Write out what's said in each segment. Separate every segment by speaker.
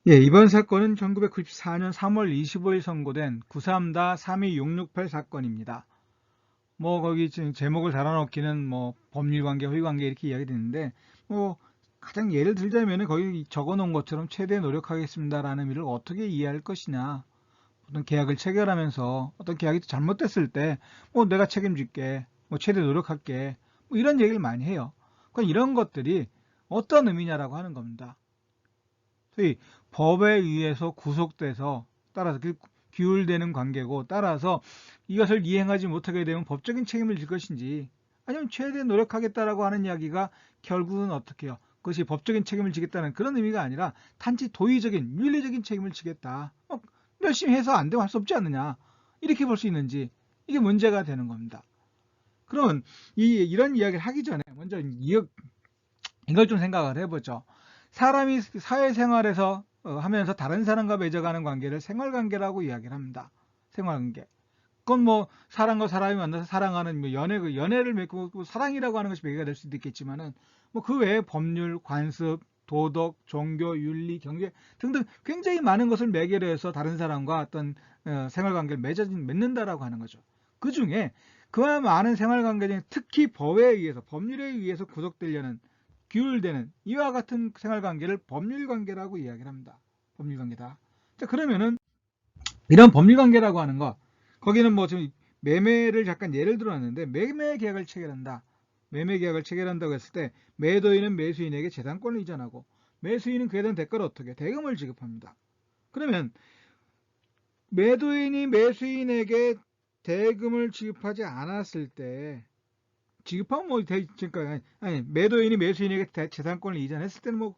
Speaker 1: 예, 이번 사건은 1994년 3월 25일 선고된 934-32668 사건입니다. 거기 지금 제목을 달아놓기는 법률관계, 허위관계 이렇게 이야기되는데, 뭐, 가장 예를 들자면은 거기 적어 놓은 것처럼 최대 노력하겠습니다라는 의미를 어떻게 이해할 것이냐. 어떤 계약을 체결하면서 어떤 계약이 잘못됐을 때, 내가 책임질게, 최대 노력할게, 이런 얘기를 많이 해요. 그러니까 이런 것들이 어떤 의미냐라고 하는 겁니다. 소위 법에 의해서 구속돼서 따라서 규율되는 관계고 따라서 이것을 이행하지 못하게 되면 법적인 책임을 질 것인지 아니면 최대 노력하겠다라고 하는 이야기가 결국은 어떻게 해요? 그것이 법적인 책임을 지겠다는 그런 의미가 아니라 단지 도의적인 윤리적인 책임을 지겠다. 열심히 해서 안 되면 할 수 없지 않느냐. 이렇게 볼 수 있는지 이게 문제가 되는 겁니다. 그러면 이런 이야기를 하기 전에 먼저 이걸 좀 생각을 해보죠. 사람이 사회생활에서 하면서 다른 사람과 맺어가는 관계를 생활관계라고 이야기를 합니다. 생활관계. 그건 사람과 사람이 만나서 사랑하는 연애를 맺고 사랑이라고 하는 것이 매개가 될 수도 있겠지만은 그 외에 법률, 관습, 도덕, 종교, 윤리, 경제 등등 굉장히 많은 것을 매개로 해서 다른 사람과 어떤 생활관계를 맺는다라고 하는 거죠. 그 중에 그와 많은 생활관계 중에 특히 법에 의해서 법률에 의해서 구속되려는 규율되는 이와 같은 생활관계를 법률관계라고 이야기를 합니다. 법률관계다. 자, 그러면은 이런 법률관계라고 하는 것 거기는 지금 매매를 잠깐 예를 들어놨는데 매매 계약을 체결한다. 매매 계약을 체결한다고 했을 때 매도인은 매수인에게 재산권을 이전하고 매수인은 그에 대한 대가로 어떻게 대금을 지급합니다. 그러면 매도인이 매수인에게 대금을 지급하지 않았을 때 지급하면 그러니까 아니 매도인이 매수인에게 재산권을 이전했을 때는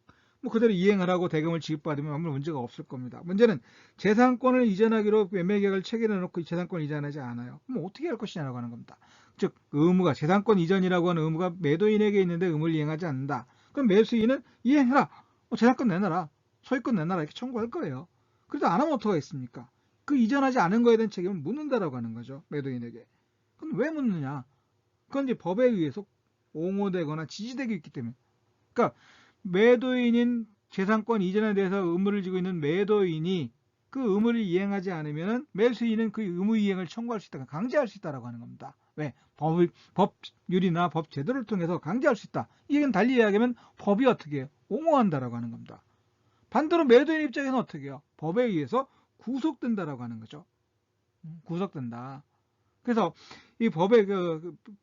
Speaker 1: 그대로 이행을 하고 대금을 지급받으면 아무 문제가 없을 겁니다. 문제는 재산권을 이전하기로 매매계약을 체결해 놓고 이 재산권을 이전하지 않아요. 그럼 어떻게 할 것이냐라고 하는 겁니다. 즉 의무가 재산권 이전이라고 하는 의무가 매도인에게 있는데 의무를 이행하지 않는다. 그럼 매수인은 이행해라. 재산권 내놔라. 소유권 내놔라. 이렇게 청구할 거예요. 그래도 안 하면 어떡하겠습니까? 그 이전하지 않은 거에 대한 책임을 묻는다라고 하는 거죠. 매도인에게. 그럼 왜 묻느냐? 그건 이제 법에 의해서 옹호되거나 지지되고 있기 때문에. 그러니까 매도인인 재산권 이전에 대해서 의무를 지고 있는 매도인이 그 의무를 이행하지 않으면 매수인은 그 의무 이행을 청구할 수 있다, 강제할 수 있다라고 하는 겁니다. 왜? 법률이나 법 제도를 통해서 강제할 수 있다. 이 얘기는 달리 이야기하면 법이 어떻게 해요? 옹호한다라고 하는 겁니다. 반대로 매도인 입장에서는 어떻게 해요? 법에 의해서 구속된다라고 하는 거죠. 구속된다. 그래서 이 법의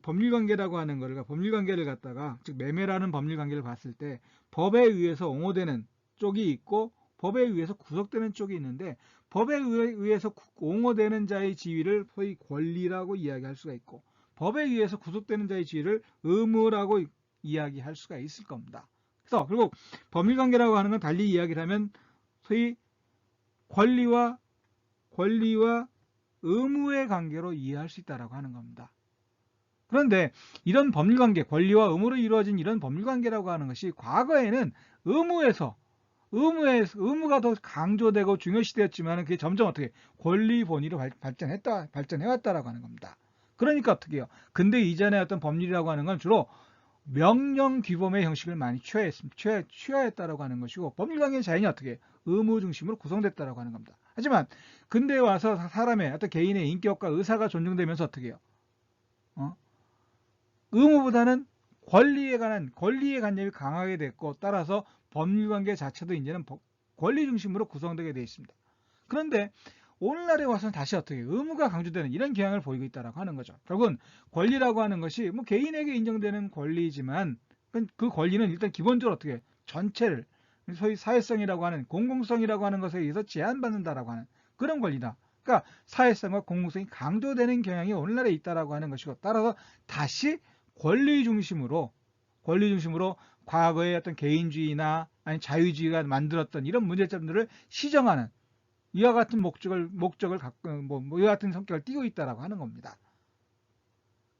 Speaker 1: 법률관계라고 하는 거를 법률관계를 갖다가 즉 매매라는 법률관계를 봤을 때 법에 의해서 옹호되는 쪽이 있고 법에 의해서 구속되는 쪽이 있는데 법에 의해서 옹호되는 자의 지위를 소위 권리라고 이야기할 수가 있고 법에 의해서 구속되는 자의 지위를 의무라고 이야기할 수가 있을 겁니다. 그래서 결국 법률관계라고 하는 건 달리 이야기를 하면 소위 권리와 의무의 관계로 이해할 수 있다고 하는 겁니다. 그런데 이런 법률관계, 권리와 의무로 이루어진 이런 법률관계라고 하는 것이 과거에는 의무가 더 강조되고 중요시되었지만 그게 점점 어떻게 권리 본위로 발전해왔다라고 하는 겁니다. 그러니까 어떻게 해요? 근데 이전에 어떤 법률이라고 하는 건 주로 명령 규범의 형식을 많이 취하했다라고 하는 것이고 법률관계는 자연히 어떻게 의무 중심으로 구성됐다라고 하는 겁니다. 하지만 근대에 와서 사람의 어떤 개인의 인격과 의사가 존중되면서 어떻게 해요? 어? 의무보다는 권리의 관념이 강하게 됐고 따라서 법률관계 자체도 이제는 권리 중심으로 구성되게 되어 있습니다. 그런데 오늘날에 와서는 다시 어떻게 의무가 강조되는 이런 경향을 보이고 있다고 하는 거죠. 결국은 권리라고 하는 것이 개인에게 인정되는 권리지만 그 권리는 일단 기본적으로 어떻게 전체를 소위 사회성이라고 하는 공공성이라고 하는 것에 의해서 제한받는다라고 하는 그런 권리다. 그러니까 사회성과 공공성이 강조되는 경향이 오늘날에 있다라고 하는 것이고 따라서 다시 권리 중심으로 과거의 어떤 개인주의나 아니 자유주의가 만들었던 이런 문제점들을 시정하는 이와 같은 목적을 갖고 이와 같은 성격을 띠고 있다라고 하는 겁니다.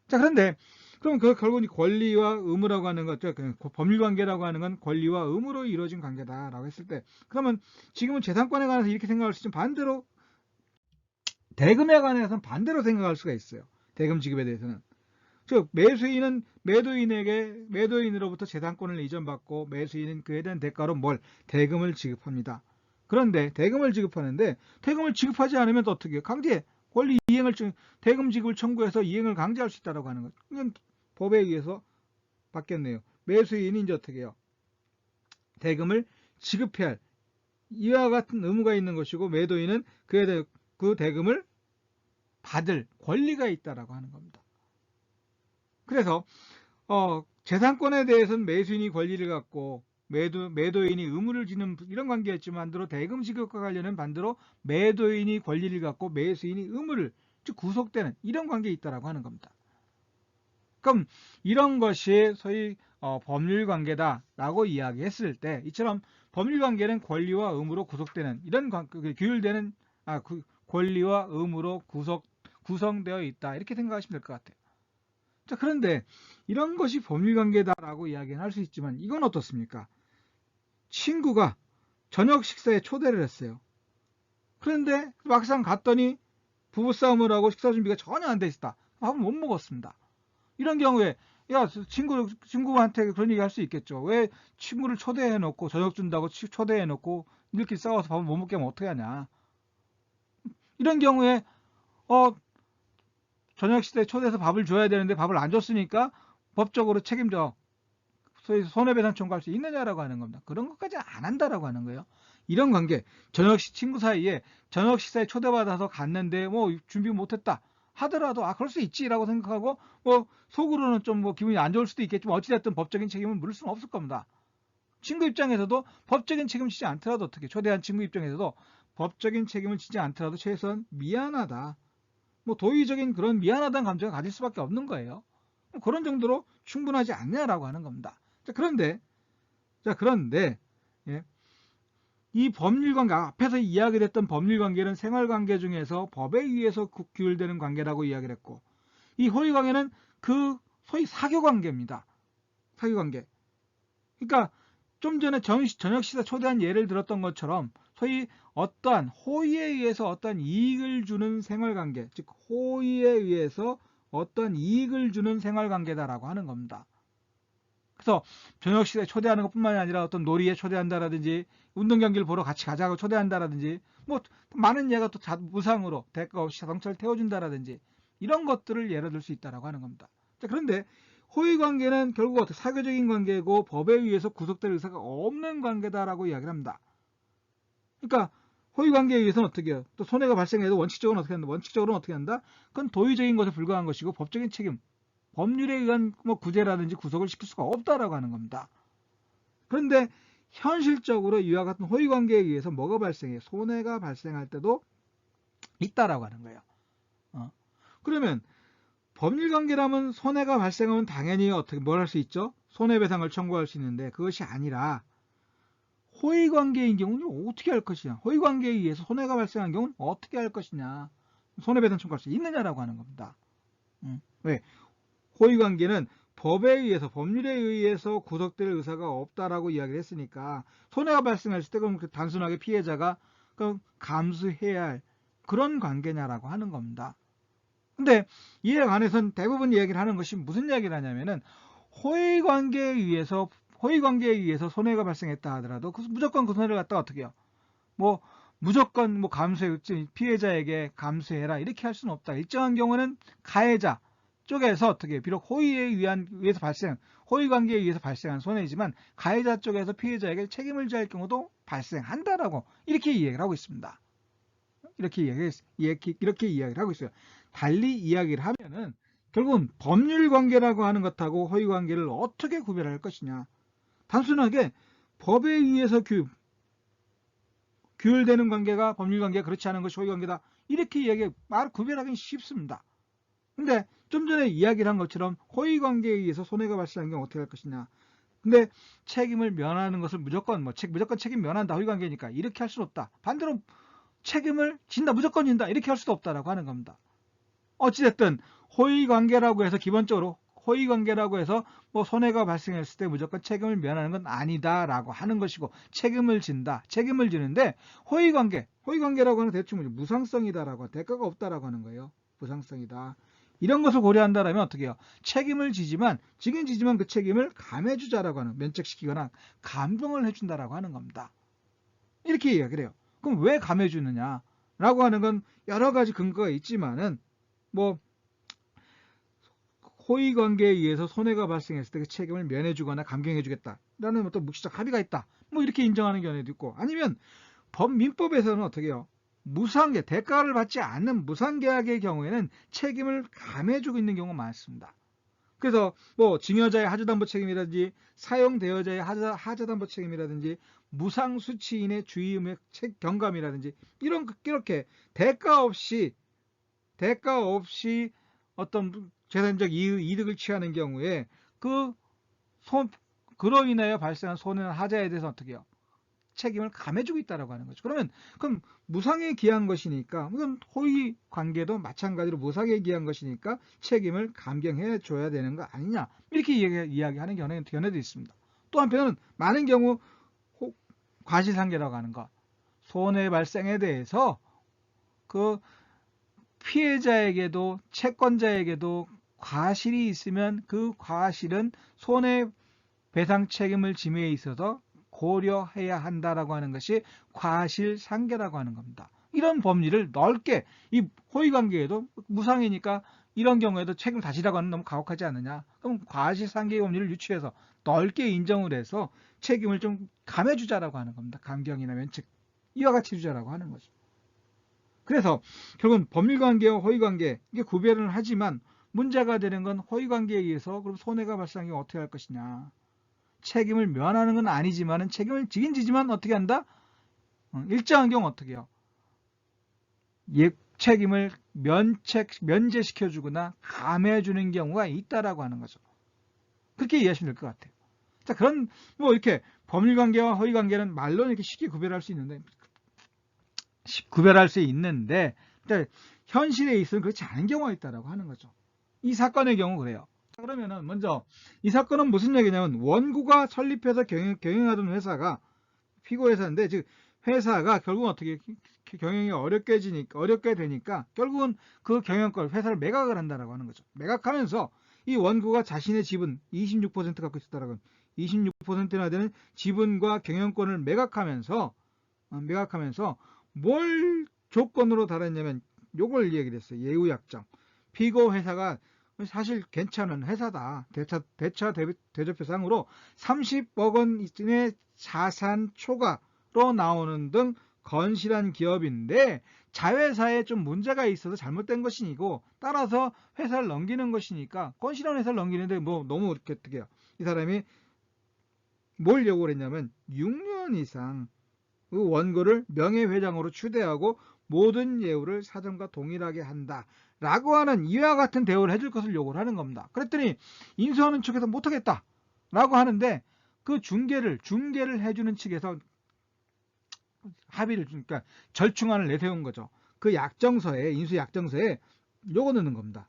Speaker 1: 자, 그런데 그럼 결국 권리와 의무라고 하는 것, 법률관계라고 하는 건 권리와 의무로 이루어진 관계다라고 했을 때, 그러면 지금은 재산권에 관해서 이렇게 생각할 수 있지만 반대로 대금에 관해서는 반대로 생각할 수가 있어요. 대금 지급에 대해서는. 즉 매수인은 매도인으로부터 재산권을 이전받고 매수인은 그에 대한 대가로 대금을 지급합니다. 그런데 대금을 지급하는데 대금을 지급하지 않으면 또 어떻게 해요? 강제 권리 이행을 대금 지급을 청구해서 이행을 강제할 수 있다라고 하는 거죠. 이건 법에 의해서 바뀌었네요. 매수인이 이제 어떻게 해요? 대금을 지급해야 할 이와 같은 의무가 있는 것이고 매도인은 그 대금을 받을 권리가 있다라고 하는 겁니다. 그래서 재산권에 대해서는 매수인이 권리를 갖고 매도인이 의무를 지는 이런 관계였지만 반대로 대금 지급과 관련은 반대로 매도인이 권리를 갖고 매수인이 의무를 즉 구속되는 이런 관계에 있다라고 하는 겁니다. 그럼 이런 것이 소위 법률 관계다라고 이야기했을 때 이처럼 법률 관계는 권리와 의무로 구속되는 이런 규율되는 권리와 의무로 구성되어 있다 이렇게 생각하시면 될 것 같아요. 자, 그런데 이런 것이 법률 관계다라고 이야기는 할 수 있지만 이건 어떻습니까? 친구가 저녁 식사에 초대를 했어요. 그런데 막상 갔더니 부부싸움을 하고 식사 준비가 전혀 안 돼 있다. 밥을 못 먹었습니다. 이런 경우에 야 친구한테 그런 얘기 할 수 있겠죠. 왜 친구를 초대해 놓고 저녁 준다고 초대해 놓고 이렇게 싸워서 밥을 못 먹게 하면 어떻게 하냐. 이런 경우에 저녁 식사에 초대해서 밥을 줘야 되는데 밥을 안 줬으니까 법적으로 책임져 소위 손해배상 청구할 수 있느냐라고 하는 겁니다. 그런 것까지 안 한다라고 하는 거예요. 이런 관계 친구 사이에 저녁 식사에 초대받아서 갔는데 뭐 준비 못했다 하더라도 그럴 수 있지라고 생각하고 속으로는 좀 기분이 안 좋을 수도 있겠지만 어찌됐든 법적인 책임을 물을 수는 없을 겁니다. 친구 입장에서도 법적인 책임을 지지 않더라도 어떻게 초대한 친구 입장에서도 법적인 책임을 지지 않더라도 최소한 미안하다 도의적인 그런 미안하다는 감정을 가질 수밖에 없는 거예요. 그런 정도로 충분하지 않냐라고 하는 겁니다. 자, 그런데 예, 이 법률관계 앞에서 이야기했던 법률관계는 생활관계 중에서 법에 의해서 규율되는 관계라고 이야기를 했고 이 호의관계는 그 소위 사교관계입니다. 사교관계. 그러니까 좀 전에 저녁 식사 초대한 예를 들었던 것처럼 소위 어떠한 호의에 의해서 어떠한 이익을 주는 생활관계, 즉 호의에 의해서 어떤 이익을 주는 생활관계다라고 하는 겁니다. 그래서 저녁 식사에 초대하는 것뿐만이 아니라 어떤 놀이에 초대한다라든지 운동 경기를 보러 같이 가자고 초대한다라든지 많은 예가 또 무상으로 대가 없이 자동차를 태워준다라든지 이런 것들을 예로 들 수 있다라고 하는 겁니다. 자, 그런데 호의관계는 결국 어떻게 사교적인 관계고 법에 의해서 구속될 의사가 없는 관계다라고 이야기를 합니다. 그러니까 호의관계에 의해서는 어떻게 해요? 또 손해가 발생해도 원칙적으로는 어떻게 한다? 원칙적으로는 어떻게 한다? 그건 도의적인 것에 불과한 것이고 법적인 책임, 법률에 의한 구제라든지 구속을 시킬 수가 없다라고 하는 겁니다. 그런데 현실적으로 이와 같은 호의관계에 의해서 뭐가 발생해요? 손해가 발생할 때도 있다라고 하는 거예요. 그러면 법률관계라면 손해가 발생하면 당연히 뭘 할 수 있죠? 손해배상을 청구할 수 있는데 그것이 아니라 호의관계인 경우는 어떻게 할 것이냐? 호의관계에 의해서 손해가 발생한 경우는 어떻게 할 것이냐? 손해배상 청구할 수 있느냐라고 하는 겁니다. 왜? 호의관계는 법에 의해서 법률에 의해서 구속될 의사가 없다라고 이야기를 했으니까 손해가 발생했을 때 그럼 단순하게 피해자가 감수해야 할 그런 관계냐라고 하는 겁니다. 근데 이에 관해서는 대부분 이야기를 하는 것이 무슨 이야기를 하냐면은 호의관계에 의해서 손해가 발생했다 하더라도 무조건 그 손해를 갖다 어떻게 해요? 무조건 감수해 피해자에게 감수해라 이렇게 할 수는 없다. 일정한 경우는 가해자 쪽에서 어떻게 비록 호의관계에 의해서 발생한 손해이지만 가해자 쪽에서 피해자에게 책임을 져야 할 경우도 발생한다라고 이렇게 이야기를 하고 있습니다. 이렇게 이야기를 하고 있어요. 달리 이야기를 하면은 결국은 법률관계라고 하는 것하고 호의관계를 어떻게 구별할 것이냐. 단순하게 법에 의해서 규율되는 관계가 법률관계가 그렇지 않은 것이 호의관계다. 이렇게 구별하기는 쉽습니다. 근데 좀 전에 이야기를 한 것처럼 호의관계에 의해서 손해가 발생한 경우 어떻게 할 것이냐. 근데 책임을 면하는 것을 무조건 책임 면한다. 호의관계니까 이렇게 할 수는 없다. 반대로 책임을 진다. 무조건 진다. 이렇게 할 수도 없다라고 하는 겁니다. 어찌됐든 호의관계라고 해서 기본적으로 호의관계라고 해서 손해가 발생했을 때 무조건 책임을 면하는 건 아니다라고 하는 것이고 책임을 지는데 호의관계라고 하는 대충 무상성이다라고 대가가 없다라고 하는 거예요. 무상성이다. 이런 것을 고려한다라면 어떻게 해요? 책임을 지지만 그 책임을 감해주자라고 하는 면책시키거나 감봉을 해준다라고 하는 겁니다. 이렇게 이야기를 해요. 그럼 왜 감해주느냐라고 하는 건 여러 가지 근거가 있지만은 뭐 호의 관계에 의해서 손해가 발생했을 때 그 책임을 면해주거나 감경해주겠다라는 어떤 묵시적 합의가 있다. 뭐 이렇게 인정하는 견해도 있고, 아니면 민법에서는 어떻게 해요? 무상계, 대가를 받지 않는 무상계약의 경우에는 책임을 감해주고 있는 경우가 많습니다. 그래서 뭐 증여자의 하자담보 책임이라든지 사용대여자의 하자담보 책임이라든지 무상수취인의 주의음액 경감이라든지 이렇게 대가 없이 어떤 재산적 이득을 취하는 경우에 그로 인하여 발생한 손해나 하자에 대해서 어떻게 해요? 책임을 감해주고 있다라고 하는 거죠. 그럼 무상에 기한 것이니까, 이건 호의 관계도 마찬가지로 무상에 기한 것이니까 책임을 감경해 줘야 되는 거 아니냐, 이렇게 이야기하는 견해도 있습니다. 또 한편은 많은 경우 과실상계라고 하는 거, 손해 발생에 대해서 그 피해자에게도 채권자에게도 과실이 있으면 그 과실은 손해배상 책임을 짐에 있어서 고려해야 한다라고 하는 것이 과실상계라고 하는 겁니다. 이런 법리를 넓게, 이 호의관계에도 무상이니까 이런 경우에도 책임을 다지라고 하는 너무 가혹하지 않느냐. 그럼 과실상계의 법리를 유추해서 넓게 인정을 해서 책임을 좀 감해주자라고 하는 겁니다. 감경이나 면책, 이와 같이 주자라고 하는 거죠. 그래서 결국은 법률관계와 호의관계, 이게 구별을 하지만 문제가 되는 건 호의관계에 의해서 그럼 손해가 발생하면 어떻게 할 것이냐. 책임을 면하는 건 아니지만 책임을 지긴 지지만 어떻게 한다? 일정한 경우 어떻게 해요? 책임을 면제시켜주거나 감해주는 경우가 있다라고 하는 거죠. 그렇게 이해하시면 될 것 같아요. 자, 그런 뭐 이렇게 법률관계와 허위관계는 말로 이렇게 쉽게 구별할 수 있는데 현실에 있어서는 그렇지 않은 경우가 있다라고 하는 거죠. 이 사건의 경우 그래요. 그러면은 먼저 이 사건은 무슨 얘기냐면, 원고가 설립해서 경영하던 회사가 피고회사인데, 즉 회사가 결국은 어떻게 경영이 어렵게 되니까 결국은 그 경영권 회사를 매각을 한다라고 하는 거죠. 매각하면서 이 원고가 자신의 지분 26% 갖고 있었다라고, 26%나 되는 지분과 경영권을 매각하면서 뭘 조건으로 달았냐면 요걸 얘기를 했어요. 예우약정. 피고 회사가 사실 괜찮은 회사다. 대처대조표상으로 30억 원 이상의 자산 초과로 나오는 등 건실한 기업인데 자회사에 좀 문제가 있어서 잘못된 것이고, 따라서 회사를 넘기는 것이니까 건실한 회사를 넘기는데 뭐 너무 어떻게 해요? 이 사람이 뭘 요구를 했냐면 6년 이상 그 원고를 명예회장으로 추대하고 모든 예우를 사전과 동일하게 한다 라고 하는 이와 같은 대우를 해줄 것을 요구를 하는 겁니다. 그랬더니 인수하는 측에서 못하겠다 라고 하는데, 그 중개를 해주는 측에서 합의를, 그러니까 절충안을 내세운 거죠. 그 인수 약정서에 요거 넣는 겁니다.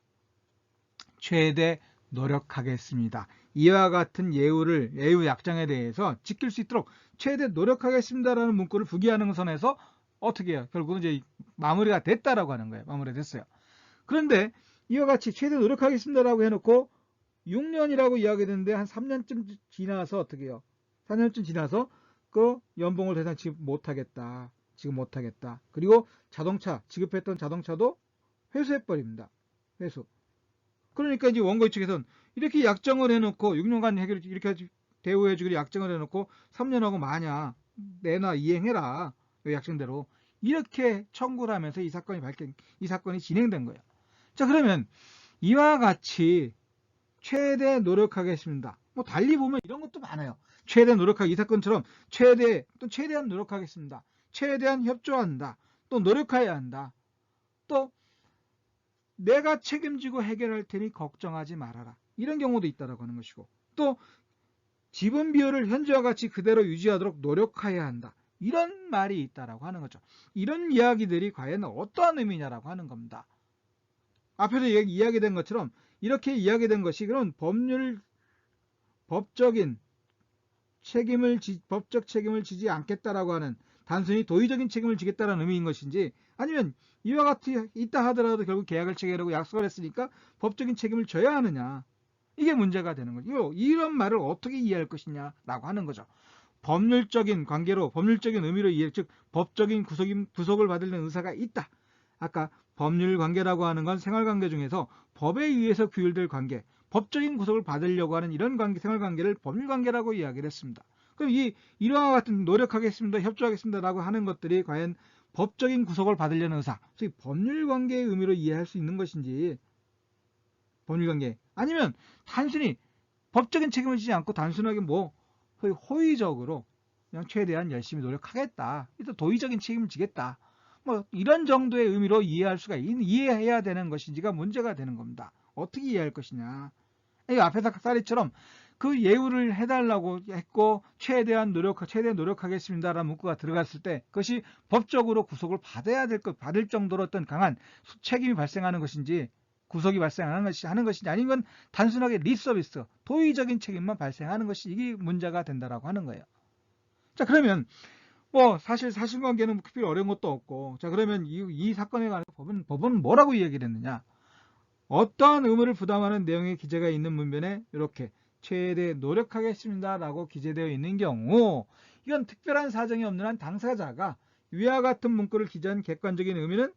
Speaker 1: 최대 노력하겠습니다. 이와 같은 예우 약정에 대해서 지킬 수 있도록 최대 노력하겠습니다라는 문구를 부기하는 선에서 어떻게 해요? 결국은 이제 마무리가 됐다라고 하는 거예요. 마무리됐어요. 그런데 이와 같이 최대 노력하겠습니다라고 해놓고 6년이라고 이야기했는데 한 3년쯤 지나서 어떻게 해요? 4년쯤 지나서 그 연봉을 더 이상 지금 못하겠다. 그리고 지급했던 자동차도 회수해버립니다. 회수. 그러니까 이제 원고 측에서는 이렇게 약정을 해놓고 6년간 이렇게 대우해주기로 약정을 해놓고 3년하고 마냐, 내놔, 이행해라, 약정대로 이렇게 청구를 하면서 이 사건이 진행된 거예요. 자, 그러면 이와 같이 최대 노력하겠습니다. 뭐 달리 보면 이런 것도 많아요. 이 사건처럼 최대한 노력하겠습니다. 최대한 협조한다. 또 노력해야 한다. 또 내가 책임지고 해결할 테니 걱정하지 말아라. 이런 경우도 있다라고 하는 것이고, 또 지분 비율을 현재와 같이 그대로 유지하도록 노력해야 한다. 이런 말이 있다라고 하는 거죠. 이런 이야기들이 과연 어떠한 의미냐라고 하는 겁니다. 앞에서 이야기된 것처럼 이렇게 이야기된 것이 그런 법적 책임을 지지 않겠다라고 하는, 단순히 도의적인 책임을 지겠다는 의미인 것인지, 아니면 이와 같이 있다 하더라도 결국 계약을 체결하고 약속을 했으니까 법적인 책임을 져야 하느냐, 이게 문제가 되는 거죠. 이런 말을 어떻게 이해할 것이냐라고 하는 거죠. 법률적인 관계로 법률적인 의미로 이해, 즉 법적인 구속을 받으려는 의사가 있다. 아까 법률 관계라고 하는 건 생활관계 중에서 법에 의해서 규율될 관계, 법적인 구속을 받으려고 하는 이런 관계, 생활관계를 법률관계라고 이야기를 했습니다. 그럼 이러한 같은 노력하겠습니다, 협조하겠습니다라고 하는 것들이 과연 법적인 구속을 받으려는 의사, 소위 법률관계의 의미로 이해할 수 있는 것인지, 법률관계 아니면 단순히 법적인 책임을 지지 않고 단순하게 호의적으로 그냥 최대한 열심히 노력하겠다, 일단 도의적인 책임을 지겠다, 이런 정도의 의미로 이해해야 되는 것인지가 문제가 되는 겁니다. 어떻게 이해할 것이냐. 이 앞에서 쌀이처럼 그 예우를 해달라고 했고 최대한 노력하겠습니다라는 문구가 들어갔을 때 그것이 법적으로 구속을 받을 정도로 어떤 강한 책임이 발생하는 것인지, 구속이 발생하는 것인지, 아니면 단순하게 립서비스, 도의적인 책임만 발생하는 것이 이게 문제가 된다라고 하는 거예요. 자, 그러면 사실 사실관계는 특별히 어려운 것도 없고, 자, 그러면 이 사건에 관해서 법은 뭐라고 이야기를 했느냐? 어떠한 의무를 부담하는 내용의 기재가 있는 문면에 이렇게 최대 노력하겠습니다라고 기재되어 있는 경우, 이건 특별한 사정이 없는 한 당사자가 위와 같은 문구를 기재한 객관적인 의미는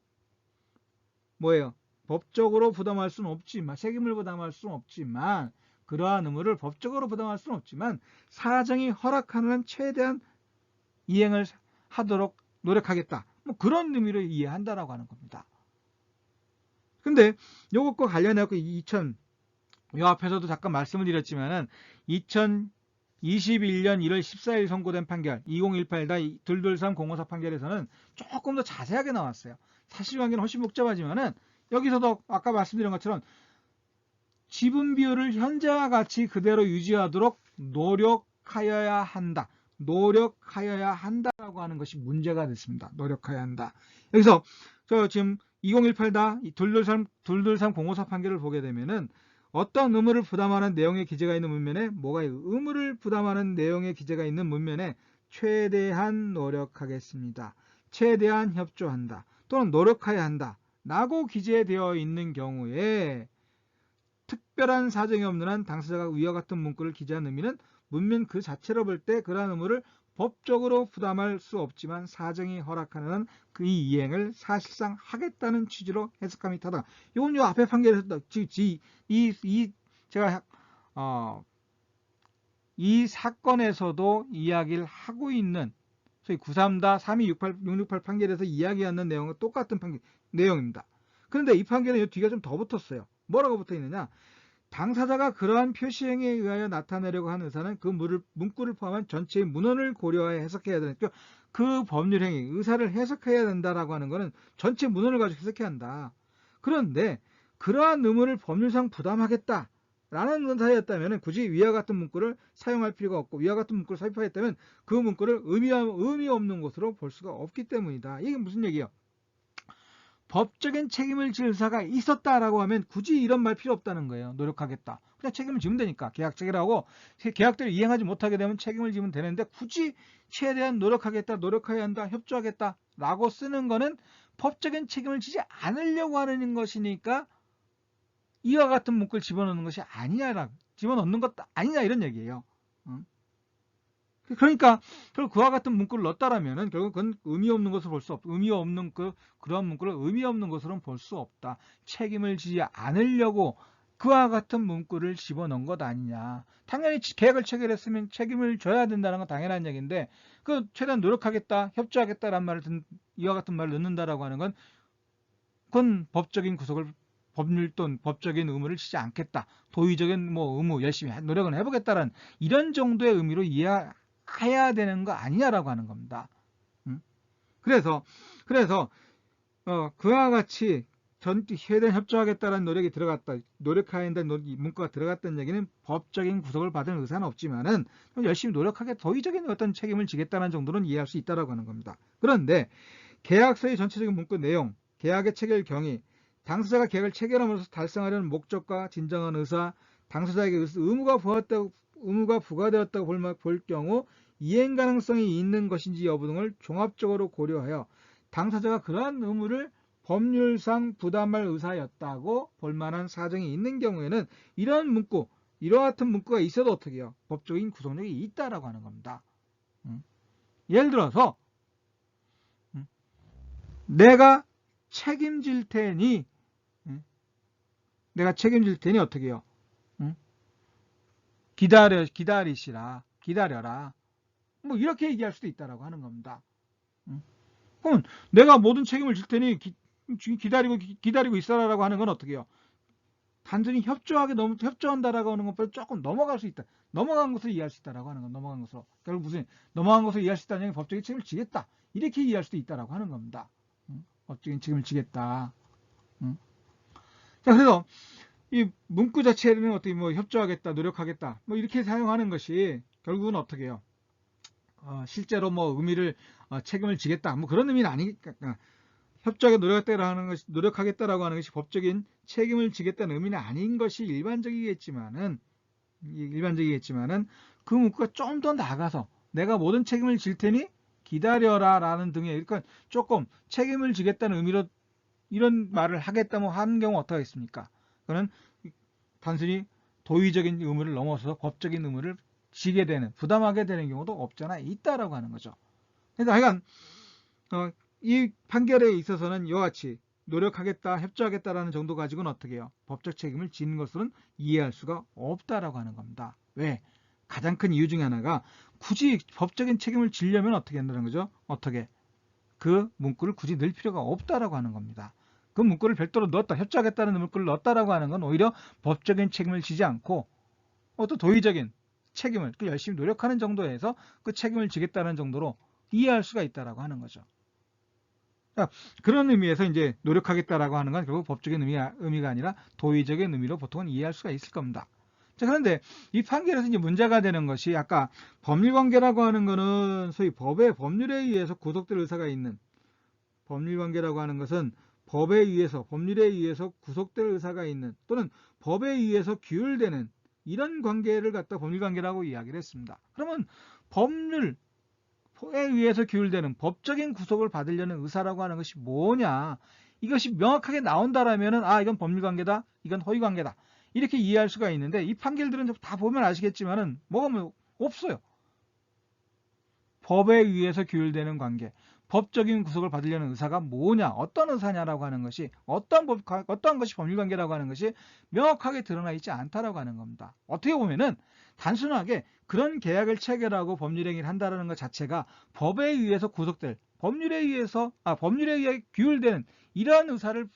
Speaker 1: 뭐예요? 법적으로 부담할 수는 없지만, 책임을 부담할 수는 없지만, 그러한 의무를 법적으로 부담할 수는 없지만 사정이 허락하는 한 최대한 이행을 하도록 노력하겠다, 그런 의미로 이해한다라고 하는 겁니다. 근데 요것과 관련해서 요 앞에서도 잠깐 말씀을 드렸지만은 2021년 1월 14일 선고된 판결 2018-223-054 판결에서는 조금 더 자세하게 나왔어요. 사실관계는 훨씬 복잡하지만은 여기서도 아까 말씀드린 것처럼 지분 비율을 현재와 같이 그대로 유지하도록 노력하여야 한다라고 하는 것이 문제가 됐습니다. 노력해야 한다. 여기서 지금 2018-223-054 판결을 보게 되면은 어떤 의무를 부담하는 내용의 기재가 있는 문면에 의무를 부담하는 내용의 기재가 있는 문면에 최대한 노력하겠습니다, 최대한 협조한다, 또는 노력해야 한다 라고 기재되어 있는 경우에 특별한 사정이 없는 한 당사자가 위와 같은 문구를 기재한 의미는 문면 그 자체로 볼 때 그러한 의무를 법적으로 부담할 수 없지만 사정이 허락하는 한 그 이행을 사실상 하겠다는 취지로 해석함이 타다. 이건 요 앞에 판결에서 제가 이 사건에서도 이야기를 하고 있는 소위 934-3268-668 판결에서 이야기하는 내용과 똑같은 내용입니다. 그런데 이 판결은 이 뒤가 좀 더 붙었어요. 뭐라고 붙어 있느냐? 당사자가 그러한 표시행위에 의하여 나타내려고 하는 의사는 그 문구를 포함한 전체의 문헌을 고려하여 해석해야 되니까, 그 법률행위, 의사를 해석해야 된다라고 하는 것은 전체 문헌을 가지고 해석해야 한다. 그런데 그러한 의무를 법률상 부담하겠다라는 의사였다면 굳이 위와 같은 문구를 사용할 필요가 없고, 위와 같은 문구를 삽입하였다면 그 문구를 의미 없는 것으로 볼 수가 없기 때문이다. 이게 무슨 얘기예요? 법적인 책임을 질 의사가 있었다라고 하면 굳이 이런 말 필요 없다는 거예요. 노력하겠다. 그냥 책임을 지면 되니까. 계약체계라고 계약대로 이행하지 못하게 되면 책임을 지면 되는데 굳이 최대한 노력하겠다, 노력해야 한다, 협조하겠다 라고 쓰는 거는 법적인 책임을 지지 않으려고 하는 것이니까 이와 같은 문구를 집어넣는 것이 아니냐라고, 집어넣는 것도 아니냐 이런 얘기예요. 그러니까 그와 같은 문구를 넣었다라면은 결국 그건 의미 없는 것으로 볼 수 없다. 그러한 문구를 의미 없는 것으로는 볼 수 없다. 책임을 지지 않으려고 그와 같은 문구를 집어넣은 것 아니냐. 당연히 계약을 체결했으면 책임을 져야 된다는 건 당연한 얘기인데, 최대한 노력하겠다, 협조하겠다라는 말을 이와 같은 말을 넣는다라고 하는 건 그건 법적인 법적인 의무를 지지 않겠다. 도의적인 의무 열심히 노력은 해보겠다라는 이런 정도의 의미로 이해해야 되는 거 아니냐라고 하는 겁니다. 그래서 그와 같이 최대한 협조하겠다는 노력이 들어갔다, 노력해야 한다는 문구가 들어갔다는 얘기는 법적인 구속을 받을 의사는 없지만은 열심히 노력하게 도의적인 어떤 책임을 지겠다는 정도는 이해할 수 있다라고 하는 겁니다. 그런데 계약서의 전체적인 문구 내용, 계약의 체결 경위, 당사자가 계약을 체결함으로써 달성하려는 목적과 진정한 의사, 당사자에게 의무가 부과되었다고 볼 경우 이행 가능성이 있는 것인지 여부 등을 종합적으로 고려하여 당사자가 그러한 의무를 법률상 부담할 의사였다고 볼 만한 사정이 있는 경우에는 이와 같은 문구가 있어도 어떻게 해요? 법적인 구속력이 있다라고 하는 겁니다. 예를 들어서 내가 책임질 테니 어떻게 해요? 기다려라. 뭐 이렇게 얘기할 수도 있다라고 하는 겁니다. 그럼 내가 모든 책임을 질 테니 기다리고 있어라라고 하는 건 어떻게 해요? 단순히 협조한다라고 하는 것보다 조금 넘어갈 수 있다. 넘어간 것을 이해할 수 있다라고 하는 건 넘어간 것으로. 결국 무슨 넘어간 것을 이해할 수 있다는 얘기는 법적인 책임을 지겠다. 이렇게 이해할 수도 있다라고 하는 겁니다. 법적인 책임을 지겠다. 자, 그래서 이 문구 자체는 어떻게 뭐 협조하겠다, 노력하겠다, 뭐 이렇게 사용하는 것이 결국은 어떻게 해요? 실제로 뭐 의미를 책임을 지겠다, 뭐 그런 의미는 아니니까 협조하게 노력하겠다라고 하는 것이 법적인 책임을 지겠다는 의미는 아닌 것이 일반적이겠지만은 그 문구가 좀 더 나아가서 내가 모든 책임을 질 테니 기다려라라는 등의 그러니까 조금 책임을 지겠다는 의미로 이런 말을 하겠다면 하는 경우 어떻게 하겠습니까? 그거는 단순히 도의적인 의무를 넘어서서 법적인 의무를 지게 되는, 부담하게 되는 경우도 없잖아 있다라고 하는 거죠. 그래서 하여간 이 판결에 있어서는 이와 같이 노력하겠다, 협조하겠다라는 정도 가지고는 어떻게 해요? 법적 책임을 지는 것으로는 이해할 수가 없다라고 하는 겁니다. 왜? 가장 큰 이유 중에 하나가 굳이 법적인 책임을 지려면 어떻게 한다는 거죠? 어떻게? 그 문구를 굳이 넣을 필요가 없다라고 하는 겁니다. 그 문구를 별도로 넣었다, 협조하겠다는 문구를 넣었다라고 하는 건 오히려 법적인 책임을 지지 않고 어떤 도의적인 책임을 열심히 노력하는 정도에서 그 책임을 지겠다는 정도로 이해할 수가 있다라고 하는 거죠. 그런 의미에서 이제 노력하겠다라고 하는 건 결국 법적인 의미가 아니라 도의적인 의미로 보통은 이해할 수가 있을 겁니다. 자, 그런데 이 판결에서 이제 문제가 되는 것이 아까 법률관계라고 하는 거는 소위 법률에 의해서 구속될 의사가 있는 법률관계라고 하는 것은 법에 의해서 법률에 의해서 구속될 의사가 있는 또는 법에 의해서 규율되는 이런 관계를 갖다 법률관계라고 이야기를 했습니다. 그러면 법률에 의해서 규율되는 법적인 구속을 받으려는 의사라고 하는 것이 뭐냐? 이것이 명확하게 나온다라면은 이건 법률관계다, 이건 허위관계다 이렇게 이해할 수가 있는데 이 판결들은 다 보면 아시겠지만은 뭐가 없어요. 법에 의해서 규율되는 관계, 법적인 구속을 받으려는 의사가 뭐냐, 어떤 의사냐라고 하는 것이 어떠한 것이 법률관계라고 하는 것이 명확하게 드러나 있지 않다라고 하는 겁니다. 어떻게 보면은 단순하게 그런 계약을 체결하고 법률행위를 한다는 것 자체가 법에 의해서 구속될, 법률에 의해 규율되는 이러한 의사를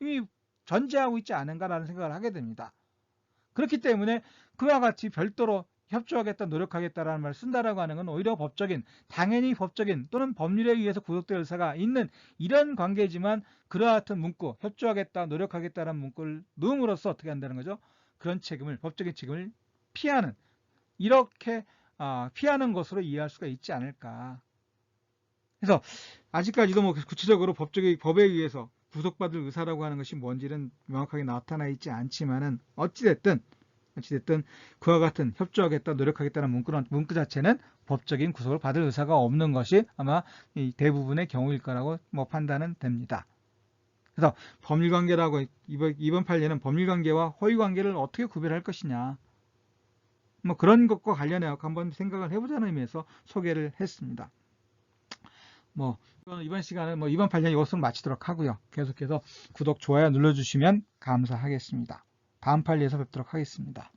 Speaker 1: 이미 전제하고 있지 않은가라는 생각을 하게 됩니다. 그렇기 때문에 그와 같이 별도로 협조하겠다, 노력하겠다라는 말을 쓴다라고 하는 건 오히려 당연히 법적인 또는 법률에 의해서 구속될 의사가 있는 이런 관계지만 그러한 문구, 협조하겠다, 노력하겠다라는 문구를 넣음으로써 어떻게 한다는 거죠? 그런 법적인 책임을 이렇게 피하는 것으로 이해할 수가 있지 않을까. 그래서 아직까지도 뭐 구체적으로 법에 의해서 구속받을 의사라고 하는 것이 뭔지는 명확하게 나타나 있지 않지만은 어찌됐든 그와 같은 협조하겠다, 노력하겠다는 문구 자체는 법적인 구속을 받을 의사가 없는 것이 아마 대부분의 경우일 거라고 판단은 됩니다. 그래서 법률관계라고 이번 판례는 법률관계와 허위관계를 어떻게 구별할 것이냐 그런 것과 관련해 한번 생각을 해보자는 의미에서 소개를 했습니다. 이번 시간은 이번 판례는 이것으로 마치도록 하고요. 계속해서 구독, 좋아요 눌러주시면 감사하겠습니다. 다음 판례에서 뵙도록 하겠습니다.